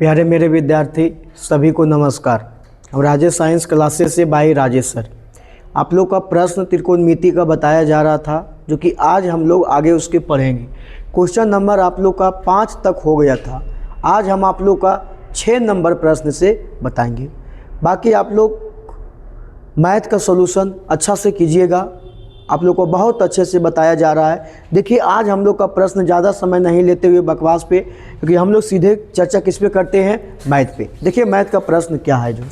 प्यारे मेरे विद्यार्थी सभी को नमस्कार। हम राजेश साइंस क्लासेस से बाई राजेश सर। आप लोग का प्रश्न त्रिकोणमिति का बताया जा रहा था, जो कि आज हम लोग आगे उसके पढ़ेंगे। क्वेश्चन नंबर आप लोग का 5 तक हो गया था। आज हम आप लोग का 6 नंबर प्रश्न से बताएंगे। बाकी आप लोग मैथ का सॉल्यूशन अच्छा से कीजिएगा, आप लोग को बहुत अच्छे से बताया जा रहा है। देखिए आज हम लोग का प्रश्न ज़्यादा समय नहीं लेते हुए बकवास पे, क्योंकि हम लोग सीधे चर्चा किस पे करते हैं, मैथ पे। देखिए मैथ का प्रश्न क्या है जो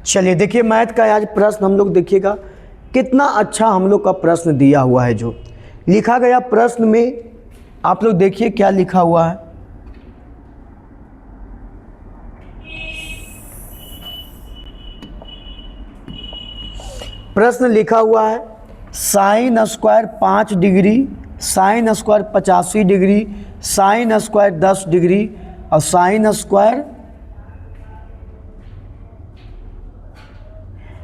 चलिए देखिए मैथ का आज प्रश्न हम लोग देखिएगा कितना अच्छा हम लोग का प्रश्न दिया हुआ है। जो लिखा गया प्रश्न में आप लोग देखिए क्या लिखा हुआ है। प्रश्न लिखा हुआ है sine square 5 degree, sine square 85 degree, sine square 10 degree और साइन स्क्वायर,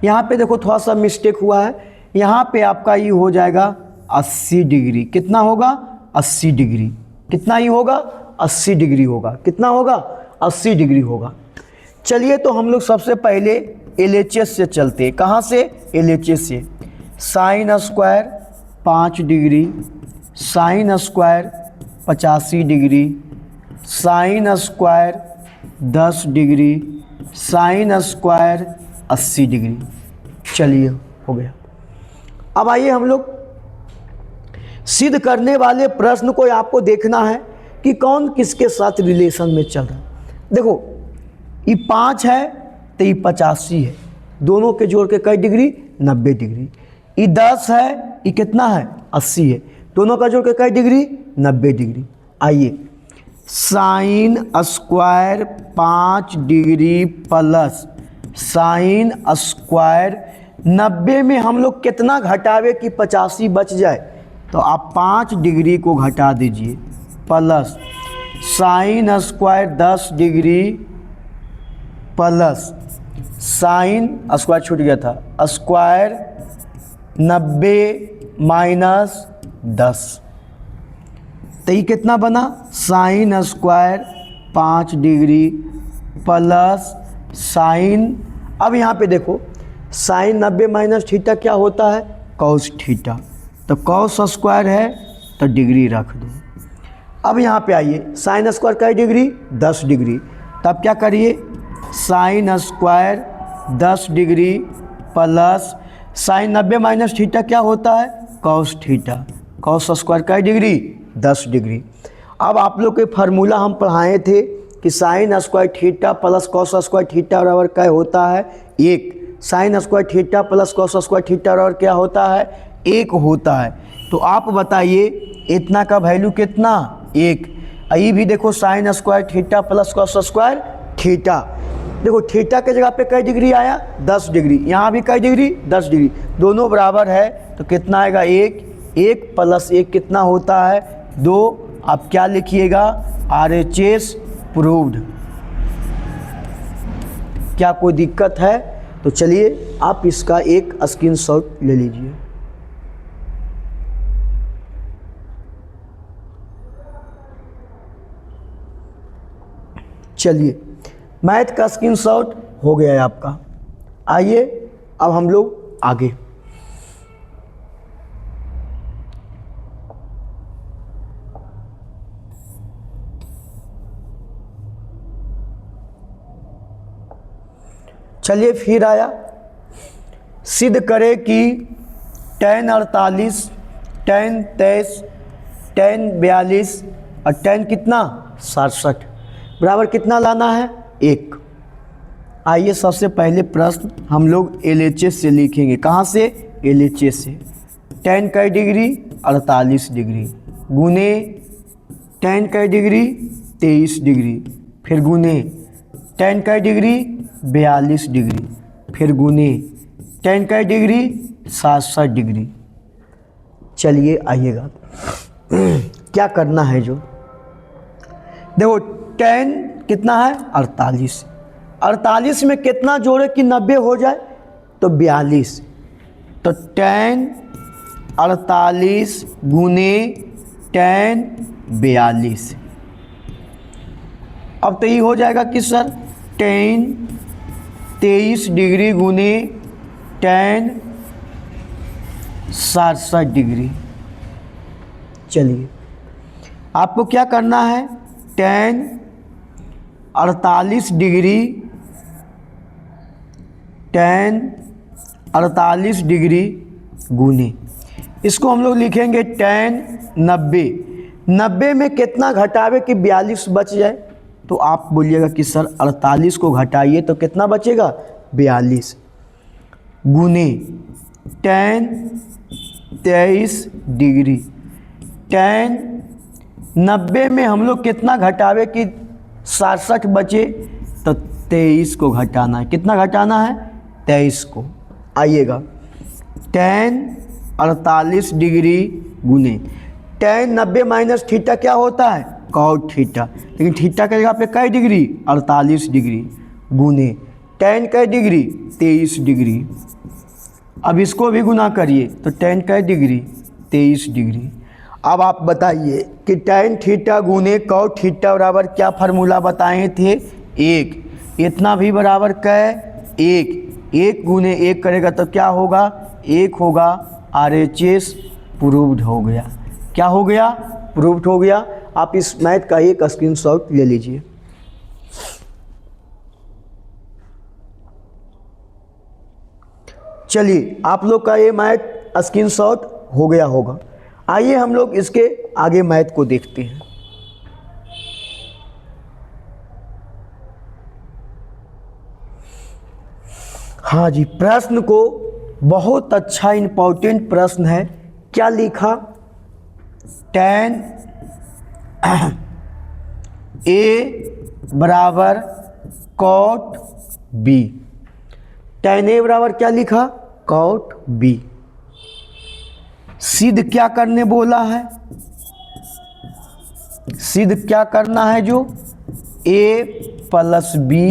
यहाँ पे देखो थोड़ा सा मिस्टेक हुआ है। यहाँ पे आपका ये हो जाएगा 80 डिग्री। कितना होगा? 80 डिग्री। कितना ही होगा? 80 डिग्री होगा। कितना होगा? 80 डिग्री होगा। चलिए तो हम लोग सबसे पहले LHS से चलते हैं। कहाँ से? LHS से। Sine square 5 degree, sine square 85 degree, sine square 10 degree, sine square 80 degree. चलिए हो गया। अब आइए हम लोग सिद्ध करने वाले प्रश्न को आपको देखना है कि कौन किसके साथ रिलेशन में चल रहा है। देखो ये 5 है तो ये 85 है, दोनों के जोड़ के कई डिग्री? 90 डिग्री। ये 10 है, ये कितना है? 80 है, दोनों का जोड़ के कई डिग्री? 90 डिग्री। आइए sine square 5 degree plus sine square 90 में हम लोग कितना घटावे कि 85 बच जाए, तो आप 5 डिग्री को घटा दीजिए plus sine square 10 degree plus sine square छूट गया था, स्क्वायर 90 माइनस 10, तो ये कितना बना? Sine square 5 degree plus sign, अब यहाँ पे देखो साइन 90 माइनस थीटा क्या होता है? Cos theta. तो कॉस स्क्वायर है तो डिग्री रख दो। अब यहाँ पे आइए साइन स्क्वायर कई डिग्री? 10 डिग्री। तब क्या करिए? Sine square 10 degree plus sign 90 minus theta क्या होता है? Cos theta. कॉस स्क्वायर कई डिग्री? 10 डिग्री। अब आप लोग के फार्मूला हम पढ़ाए थे कि sine square theta plus cos square theta बराबर क्या होता है? 1। Sine square theta plus cos square theta बराबर क्या होता है? 1 होता है। तो आप बताइए इतना का वैल्यू कितना? 1। ये भी देखो sine square theta plus cos square theta, देखो थीटा के जगह पे कई डिग्री आया? 10 डिग्री। यहाँ भी कई डिग्री? 10 डिग्री। दोनों बराबर है तो कितना आएगा? 1। 1 प्लस 1 कितना होता है? 2। आप क्या लिखिएगा? RHS proved. क्या कोई दिक्कत है? तो चलिए आप इसका एक स्क्रीनशॉट ले लीजिए। चलिए मैथ का स्क्रीनशॉट हो गया है आपका। आइए अब हम लोग आगे। चलिए फिर आया सिद्ध करे कि tan 48, tan 23, tan 42 और tan कितना? 67 बराबर कितना लाना है? 1। आइए सबसे पहले प्रश्न हम लोग LHS से लिखेंगे। कहाँ से? LHS से। tan कई डिग्री? 48 डिग्री गुने tan कई डिग्री? 23 डिग्री, फिर गुने tan कई डिग्री? 42 डिग्री, फिर गुने tan कई डिग्री? 67 डिग्री। चलिए आइएगा क्या करना है। जो देखो 10 कितना है 48, 48 में कितना जोड़े कि 90 हो जाए, तो 42, तो 10 48 गुने 10 42। अब तो ये हो जाएगा कि सर 10 23 डिग्री गुने 10 67 डिग्री। चलिए आपको क्या करना है, 10 48 डिग्री 10 48 डिग्री गुने, इसको हम लोग लिखेंगे 10 90, 90 में कितना घटावे कि 42 बच जाए। तो आप बोलिएगा कि सर 48 को घटाइए तो कितना बचेगा 42 गुने 10 23 डिग्री। 10 90 में हम लोग कितना घटावे कि 67 बचे, तो 23 को घटाना है। कितना घटाना है 23 को। आइएगा 10 48 डिग्री गुने 10 90 माइनस थीटा क्या होता है कॉट थीटा, लेकिन थीटा का जगह पे कै डिग्री 48 डिग्री गुने 10 कै डिग्री 23 डिग्री। अब इसको भी गुना करिए तो 10 कै डिग्री 23 डिग्री। अब आप बताइए कि tan थीटा गुने कॉट थीटा बराबर क्या फार्मूला बताए थे, एक, इतना भी बराबर कै एक, एक गुने एक करेगा तो क्या होगा एक होगा। RHS प्रूव्ड हो गया। क्या हो गया प्रूव्ड हो गया। आप इस मैथ का एक स्क्रीनशॉट ले लीजिए। चलिए आप लोग का ये मैथ स्क्रीनशॉट हो गया होगा। आइए हम लोग इसके आगे मैथ को देखते हैं। हाँ जी, प्रश्न को बहुत अच्छा इंपॉर्टेंट प्रश्न है। क्या लिखा, tan A बराबर cot B। tan A बराबर क्या लिखा cot B। सिद्ध क्या करने बोला है, सिद्ध क्या करना है, जो A प्लस B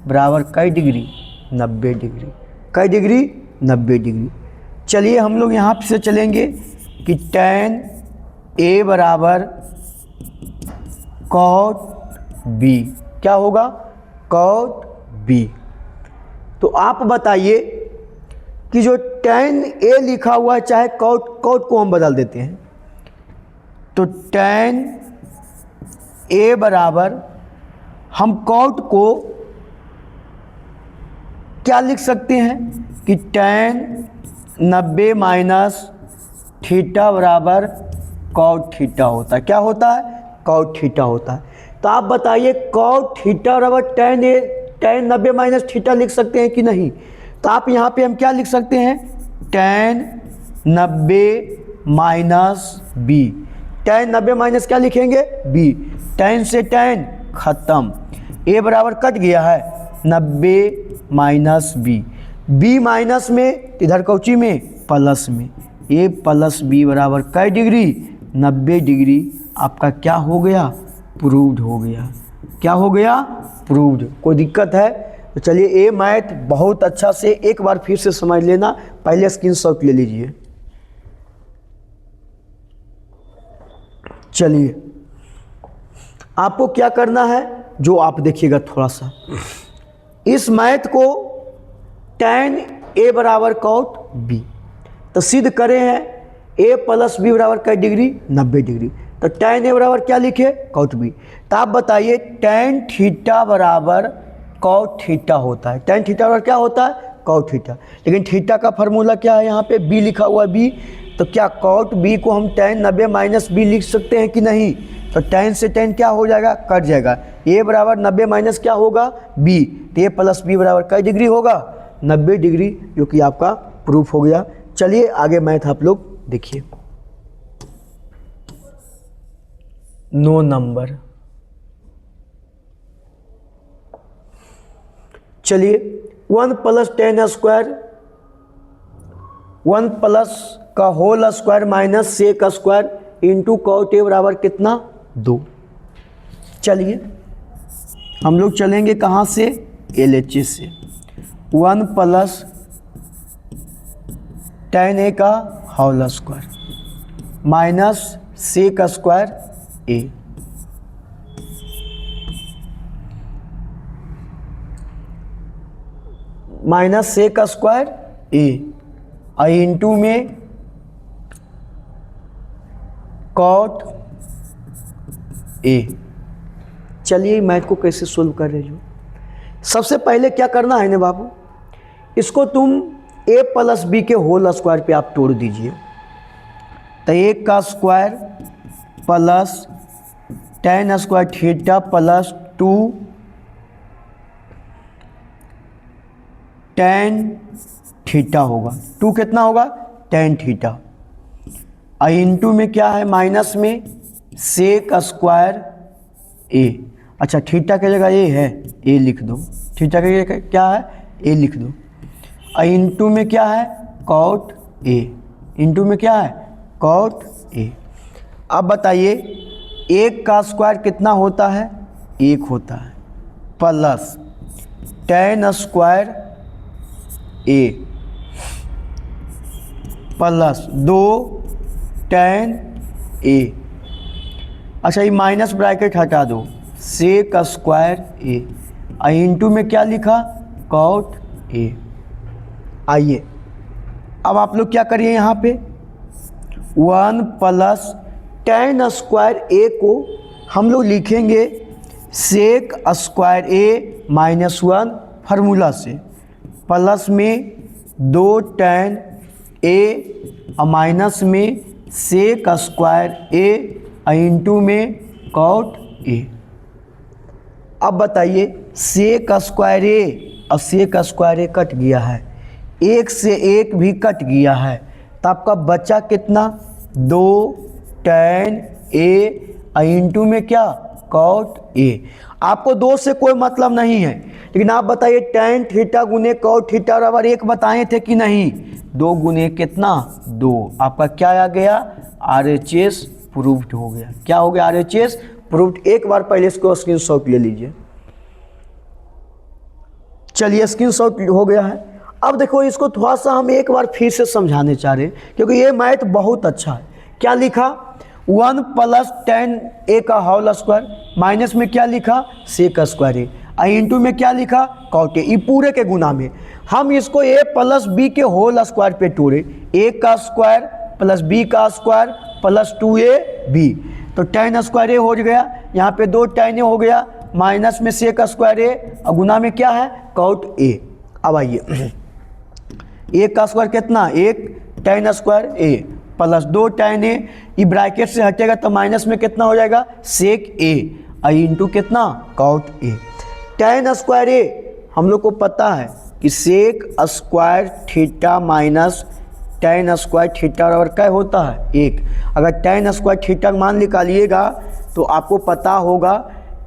बराबर कै डिग्री 90 डिग्री, कै डिग्री 90 डिग्री। चलिए हम लोग यहाँ से चलेंगे कि tan A बराबर cot B, क्या होगा cot B। तो आप बताइए कि जो tan A लिखा हुआ है, चाहे cot को हम बदल देते हैं, तो tan A बराबर हम cot को क्या लिख सकते हैं कि tan 90 माइनस थीटा बराबर cot थीटा होता है। क्या होता है cot थीटा होता है। तो आप बताइए cot थीटा बराबर tan 90 माइनस थीटा लिख सकते हैं कि नहीं। तो आप यहाँ पे हम क्या लिख सकते हैं tan 90 minus b। tan 90 minus क्या लिखेंगे b, tan से tan खत्म, a बराबर कट गया है 90 माइनस b, b माइनस में इधर कौची में प्लस में, a प्लस b बराबर कै डिग्री 90 डिग्री। आपका क्या हो गया प्रूव्ड हो गया। क्या हो गया प्रूव्ड। कोई दिक्कत है तो चलिए ये मैथ बहुत अच्छा से एक बार फिर से समझ लेना। पहले स्क्रीनशॉट ले लीजिए। चलिए आपको क्या करना है, जो आप देखिएगा थोड़ा सा इस मैथ को tan A बराबर cot B तो सिद्ध करे हैं A प्लस B बराबर कै डिग्री 90 डिग्री। तो tan A बराबर क्या लिखे cot B। तो आप बताइए tan थीटा बराबर cot थीटा होता है। tan थीटा बराबर क्या होता है cot थीटा, लेकिन थीटा का फार्मूला क्या है, यहाँ पे B लिखा हुआ है B। तो क्या cot B को हम tan 90 माइनस B लिख सकते हैं कि नहीं। तो tan से tan क्या हो जाएगा कट जाएगा, A बराबर 90 माइनस क्या होगा B, तो A प्लस B बराबर कै डिग्री होगा 90 डिग्री, जो कि आपका प्रूफ हो गया। चलिए आगे मैथ आप लोग देखिए। 9 नंबर, चलिए 1 प्लस tan स्क्वायर 1 प्लस का whole square minus sec square into cot A बराबर कितना 2। चलिए हम लोग चलेंगे कहाँ से, LHS से। 1 प्लस tan ए का whole square minus sec square A, minus sec square A into में कॉट ए। चलिए मैथ को कैसे सोल्व कर रहे हो। सबसे पहले क्या करना है ना बाबू, इसको तुम a प्लस बी के होल स्क्वायर पे आप तोड़ दीजिए। तो a का square plus tan square theta plus 2 tan theta होगा। 2 कितना होगा, tan थीटा। इंटू में क्या है, माइनस में सेक स्क्वायर ए। अच्छा थीटा की जगह ए है, ए लिख दो। थीटा की जगह क्या है, ए लिख दो। इंटू में क्या है, कॉट ए। इंटू में क्या है, कॉट ए। अब बताइए 1 का स्क्वायर कितना होता है, 1 होता है, प्लस tan स्क्वायर ए प्लस 2 tan ए। अच्छा ये माइनस ब्रैकेट हटा दो, सेक स्क्वायर ए। इंटू में क्या लिखा, कॉट ए। आइए अब आप लोग क्या करिए, यहाँ पे 1 प्लस tan स्क्वायर ए को हम लोग लिखेंगे सेक स्क्वायर ए माइनस 1 फार्मूला से, प्लस में 2 tan ए और माइनस में सेक स्क्वायर ए इंटू में कॉट ए। अब बताइए सेक स्क्वायर ए और सेक स्क्वायर ए कट गया है, 1 से 1 भी कट गया है, तो आपका बचा कितना, 2 tan ए इंटू में क्या, कॉट ए। आपको 2 से कोई मतलब नहीं है, लेकिन आप बताइए tan थीटा गुने कॉट थीटा बराबर 1 बताए थे कि नहीं, 2 गुने कितना 2। आपका क्या आ गया, RHS प्रूव्ड हो गया। क्या हो गया, RHS प्रूव्ड। एक बार पहले इसको स्क्रीनशॉट ले लीजिए। चलिए स्क्रीनशॉट हो गया है। अब देखो इसको थोड़ा सा हम एक बार फिर से समझाने चाह रहे हैं, क्योंकि ये मैथ बहुत अच्छा है। क्या लिखा, 1 प्लस tan ए का होल स्क्वायर, माइनस में क्या लिखा, सेक स्क्वायर ए, इंटू में क्या लिखा, कॉट ए। ये पूरे के गुना में हम इसको a प्लस बी के होल स्क्वायर पे तोड़े, a का स्क्वायर प्लस b का स्क्वायर प्लस 2ab, तो tan स्क्वायर ए हो गया, यहाँ पे 2 tan ए हो गया, माइनस में सेक स्क्वायर ए और गुना में क्या है, कॉट ए। अब आइए a का स्क्वायर कितना, 1 tan स्क्वायर ए प्लस 2 tan ए, ये ब्रैकेट से हटेगा तो माइनस में कितना हो जाएगा, सेक ए इंटू कितना, cot A. tan square A हम लोग को पता है कि sec square theta minus tan square theta बराबर क्या होता है, 1। अगर tan स्क्वायर थीटा का मान निकालिएगा तो आपको पता होगा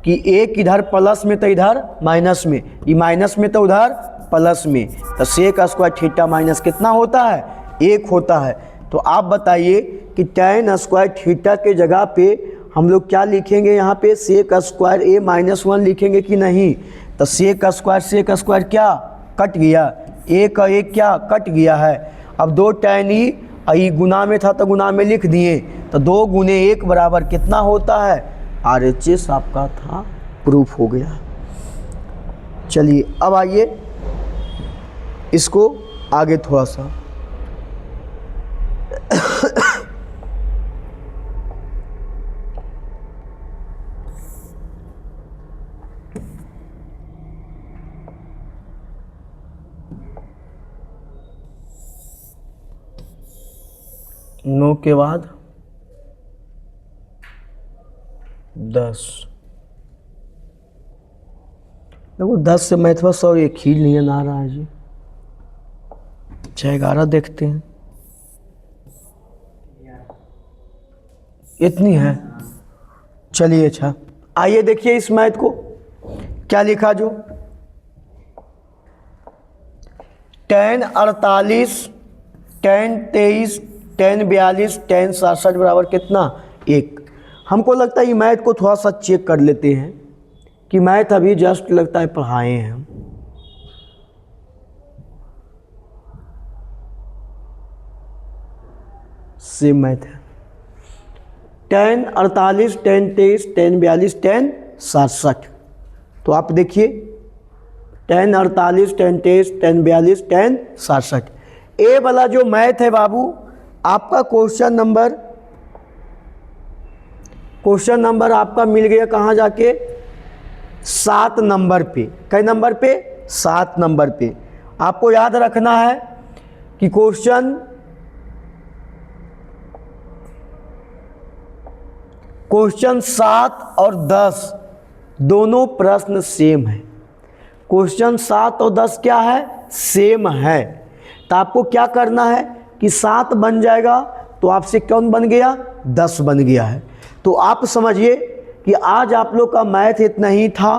कि 1 इधर प्लस में तो इधर माइनस में, ये माइनस में तो उधर प्लस में, तो सेक स्क्वायर थीटा माइनस कितना होता है, 1 होता है। तो आप बताइए कि tan स्क्वायर थीटा के जगह पे हम लोग क्या लिखेंगे, यहाँ पे सेक स्क्वायर ए माइनस 1 लिखेंगे कि नहीं। तो सेक स्क्वायर क्या कट गया, ए का एक क्या कट गया है। अब 2 tan ई गुना में था तो गुना में लिख दिए, तो 2 गुने 1 बराबर कितना होता है, RHS आपका था प्रूफ हो गया। चलिए अब आइए इसको आगे थोड़ा सा नौ के बाद 10, देखो 10 से मैथ बस और एक ही नहीं आ रहा है जी। 11 देखते हैं, इतनी है। चलिए अच्छा आइए देखिए इस मैथ को क्या लिखा, जो tan 48 tan 23 tan 42 tan 67 बराबर कितना 1। हमको लगता है ये मैथ को थोड़ा सा चेक कर लेते हैं कि मैथ अभी जस्ट लगता है पढ़ाए हैं हम। सेम मैथ है। tan 48 tan 23 tan 42 tan 67। तो आप देखिए tan 48 tan 23 tan 42 tan 67। ए वाला जो मैथ है बाबू आपका क्वेश्चन नंबर आपका मिल गया कहाँ जाके 7 नंबर पे। कई नंबर पे 7 नंबर पे। आपको याद रखना है कि क्वेश्चन 7 और 10 दोनों प्रश्न सेम है। क्वेश्चन 7 और 10 क्या है सेम है। तो आपको क्या करना है कि 7 बन जाएगा तो आपसे कौन बन गया 10 बन गया है। तो आप समझिए कि आज आप लोग का मैथ इतना ही था।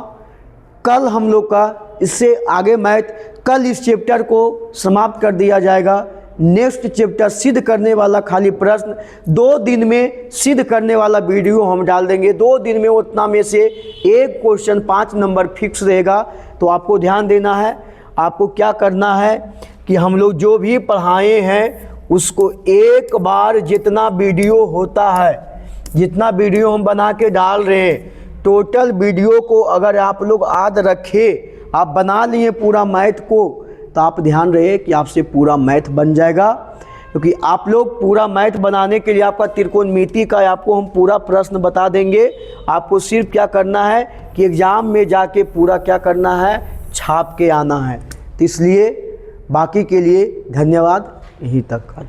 कल हम लोग का इससे आगे मैथ कल इस चैप्टर को समाप्त कर दिया जाएगा। नेक्स्ट चैप्टर सिद्ध करने वाला खाली प्रश्न 2 दिन में सिद्ध करने वाला वीडियो हम डाल देंगे। 2 दिन में उतना में से एक क्वेश्चन 5 नंबर फिक्स रहेगा। तो आपको ध्यान देना है। आपको क्या करना है कि हम लोग जो भी पढ़ाए हैं उसको एक बार जितना वीडियो होता है, जितना वीडियो हम बना के डाल रहे हैं, टोटल वीडियो को अगर आप लोग याद रखे, आप बना लिए पूरा मैथ को, तो आप ध्यान रहे कि आपसे पूरा मैथ बन जाएगा। क्योंकि आप लोग पूरा मैथ बनाने के लिए आपका त्रिकोणमिति का आपको हम पूरा प्रश्न बता देंगे। आपको सिर्फ क्या करना है कि एग्ज़ाम में जाके पूरा क्या करना है छाप के आना है। तो इसलिए बाकी के लिए धन्यवाद। यहीं तक का